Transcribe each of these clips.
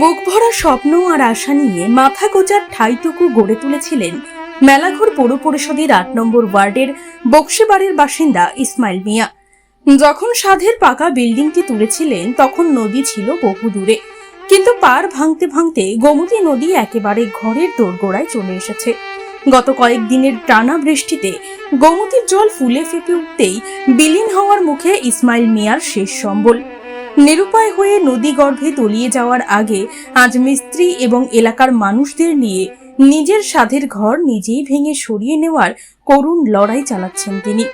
বুক ভরা স্বপ্ন আর আশা নিয়ে মাথা গোজার ঠাঁইটুকু গড়ে তুলেছিলেন মেলাঘর পৌর পরিষদের ৮ নম্বর ওয়ার্ডের বক্সিবাড়ির বাসিন্দা ইসমাইল মিয়া। যখন সাধের পাকা বিল্ডিংটি তুলেছিলেন তখন নদী ছিল বহু দূরে, কিন্তু পার ভাঙতে ভাঙতে গোমতী নদী একেবারে ঘরের দোরগোড়ায় চলে এসেছে। গত কয়েকদিনের টানা বৃষ্টিতে গোমতীর জল ফুলে ফেঁপে উঠতেই বিলীন হওয়ার মুখে ইসমাইল মিয়ার শেষ সম্বল। নিরুপায় হয়ে নদী গর্ভে তলিয়ে যাওয়ার আগে আজ মিস্ত্রি এবং এলাকার মানুষদের নিয়ে নিজের সাধের ঘর নিজেই ভেঙে সরিয়ে নেওয়ার করুণ লড়াই চালাচ্ছেন তিনি।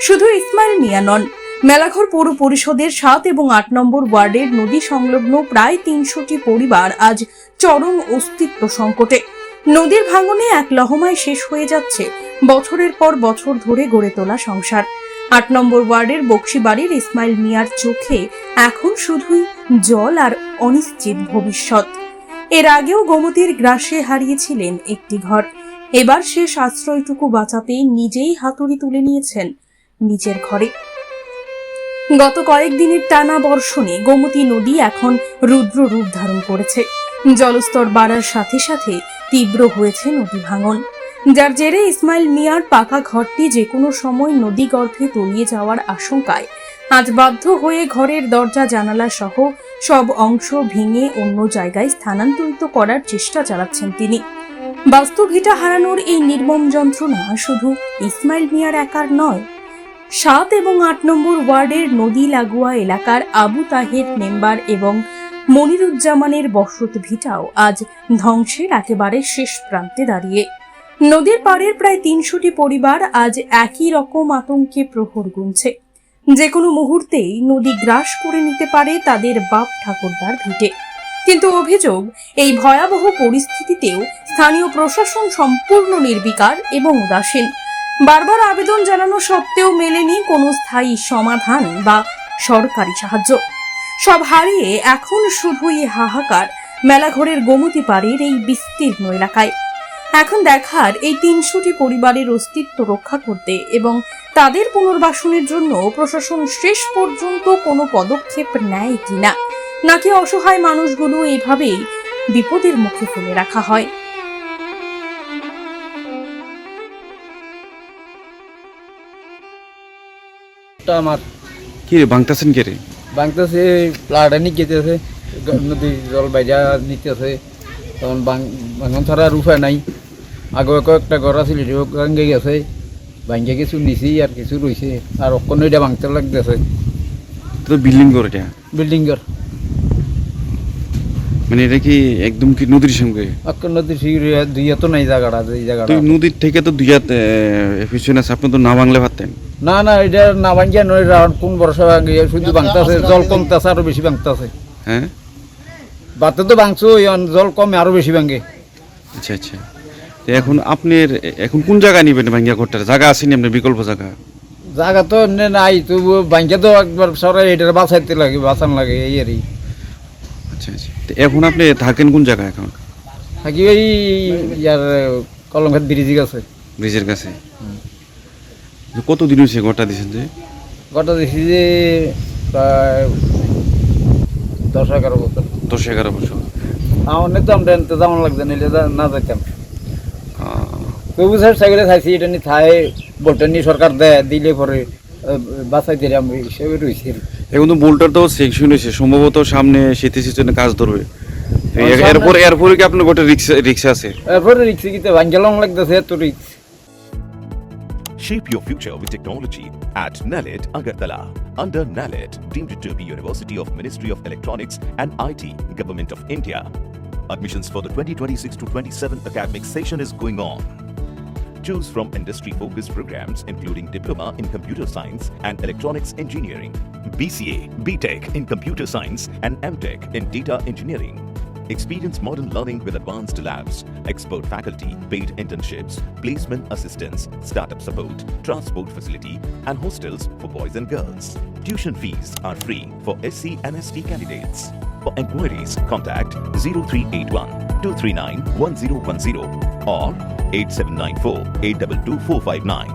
শুধু ইসমাইল মিয়া নন, মেলাঘর পৌর পরিষদের ৭ এবং ৮ নম্বর ওয়ার্ডের নদী সংলগ্ন প্রায় ৩০০টি পরিবার আজ চরম অস্তিত্ব সংকটে। নদীর ভাঙনে এক লহমায় শেষ হয়ে যাচ্ছে বছরের পর বছর ধরে গড়ে তোলা সংসার। ৮ নম্বর ওয়ার্ডের বক্সিবাড়ির ইসমাইল মিয়ার চোখে এখন শুধুই জল আর অনিশ্চিত ভবিষ্যৎ। এর আগেও গোমতীর গ্রাসে হারিয়েছিলেন একটি ঘর, এবার শেষ আশ্রয়টুকু বাঁচাতে নিজেই হাতুড়ি তুলে নিয়েছেন নিজের ঘরে। গত কয়েকদিনের টানা বর্ষণে গোমতী নদী এখন রুদ্র রূপ ধারণ করেছে। জলস্তর বাড়ার সাথে সাথে তীব্র হয়েছে নদী ভাঙন, যার জেরে ইসমাইল মিয়ার পাকা ঘরটি যে কোনো সময় নদী গর্ভে তলিয়ে যাওয়ার আশঙ্কায় আজ বাধ্য হয়ে ঘরের দরজা জানালা সহ সব অংশ ভেঙে অন্য জায়গায় স্থানান্তরিত করার চেষ্টা চালাচ্ছেন তিনি। বাস্তু-ভিটা হারানোর এই নির্মম যন্ত্রণা শুধু ইসমাইল মিয়ার একার নয়, ৭ এবং ৮ নম্বর ওয়ার্ডের নদী লাগোয়া এলাকার আবু তাহের মেম্বার এবং মনিরুজ্জামানের বসত ভিটাও আজ ধ্বংসের একেবারে শেষ প্রান্তে দাঁড়িয়ে। নদীর পাড়ের প্রায় ৩০০টি পরিবার আজ একই রকম আতঙ্কে প্রহর গুনছে। যে কোনো মুহূর্তেই নদী গ্রাস করে নিতে পারে তাদের বাপ ঠাকুরদার ভিটে। কিন্তু অভিযোগ, এই ভয়াবহ পরিস্থিতিতেও স্থানীয় প্রশাসন সম্পূর্ণ নির্বিকার এবং উদাসীন। বারবার আবেদন জানানো সত্ত্বেও মেলেনি কোনো স্থায়ী সমাধান বা সরকারি সাহায্য। সব হারিয়ে এখন শুধুই হাহাকার মেলাঘরের গোমতী পাড়ের এই বিস্তীর্ণ এলাকায়। এখন দেখার এই ৩০০টি পরিবারের অস্তিত্ব রক্ষা করতে এবং তাদের পুনর্বাসনের জন্য প্রশাসন শেষ পর্যন্ত কোনো পদক্ষেপ নেয় কিনা, নাকি অসহায় মানুষগুলো এভাবেই বিপদের মুখে ফেলে রাখা হয়। আমার কি রে ভাঙতেছেন কে রে? ভাঙতেছে, প্লাটা নিকেতেছে, নদীর জল বাইজা নিতেছে, তখন ভাঙন ছাড়া আর উপায় নাই। আগে কয়েকটা ঘর আছিল ভাঙে গেছে, ভাঙে কিছু নিছি আর কিছু রয়েছে, আর অক্ষণ এটা ভাঙতে লাগতেছে। তো বিল্ডিং ঘর, এটা বিল্ডিং ঘর মানে এটা কি একদম কি নদীর সঙ্গে? অক্ষণ নদীর দুইয়া তো নাই জায়গাটা, এই জায়গাটা নদীর থেকে তো দুইয়া পিছনে আছে, আপনি তো না ভাঙলে পারতেন। না না, এটা না ভাঙিয়া নয়, কোন বর্ষা ভাঙে শুধু ভাঙতেছে, জল কমতেছে, আরো বেশি ভাঙতেছে। হ্যাঁ, বাতে তো ভাঙছো, জল কমে আরো বেশি ভাঙে। আচ্ছা আচ্ছা, এখন আপনার এখন কোন জায়গায় নিবেন ভাঙ্গিয়া ঘরটা? জায়গা আসেনি আপনার বিকল্প জায়গা? জায়গা তো নাই, তবু ভাঙ্গিয়া তো একবার সরাই এটা বাঁচাইতে লাগে, বাঁচান লাগে এই আরই। আচ্ছা আচ্ছা, এখন আপনি থাকেন কোন জায়গায়? এখন থাকি ওই ইয়ার কলমঘাট ব্রিজের কাছে। ব্রিজের কাছে? কতদিন হয়েছে ঘরটা দিয়েছেন? যে ঘরটা দিয়েছি যে প্রায় 10-11 বছর। 10-11 বছর? আমার তো আমরা এনতে যেমন লাগছে, নিলে না যাইতাম। তবু স্যার সাইকেলে চাইছি, এটা নিয়ে থাই বোল্টার নিয়ে সরকার দেয়, দিলে পরে বাঁচাই দিলে আমি হিসেবে রয়েছি। এখন তো বোল্টার তো সেকশন হয়েছে, সম্ভবত সামনে শীতের সিজনে কাজ ধরবে। এরপরে কি আপনার গোটা রিক্সা আছে? এরপরে রিক্সা কিতে ভাঙ্গেলং লাগতেছে, এত রিক্স। Shape your future with technology at NALED Agartala. Under NALED, deemed to be University of Ministry of Electronics and IT, Government of India. Admissions for the 2026-27 academic session is going on. Choose from industry-focused programs including Diploma in Computer Science and Electronics Engineering, BCA, BTech in Computer Science and MTech in Data Engineering. Experience modern learning with advanced labs, expert faculty, paid internships, placement assistance, startup support, transport facility, and hostels for boys and girls. Tuition fees are free for SC and ST candidates. For enquiries, contact 0381 239 1010 or 8794 822 459.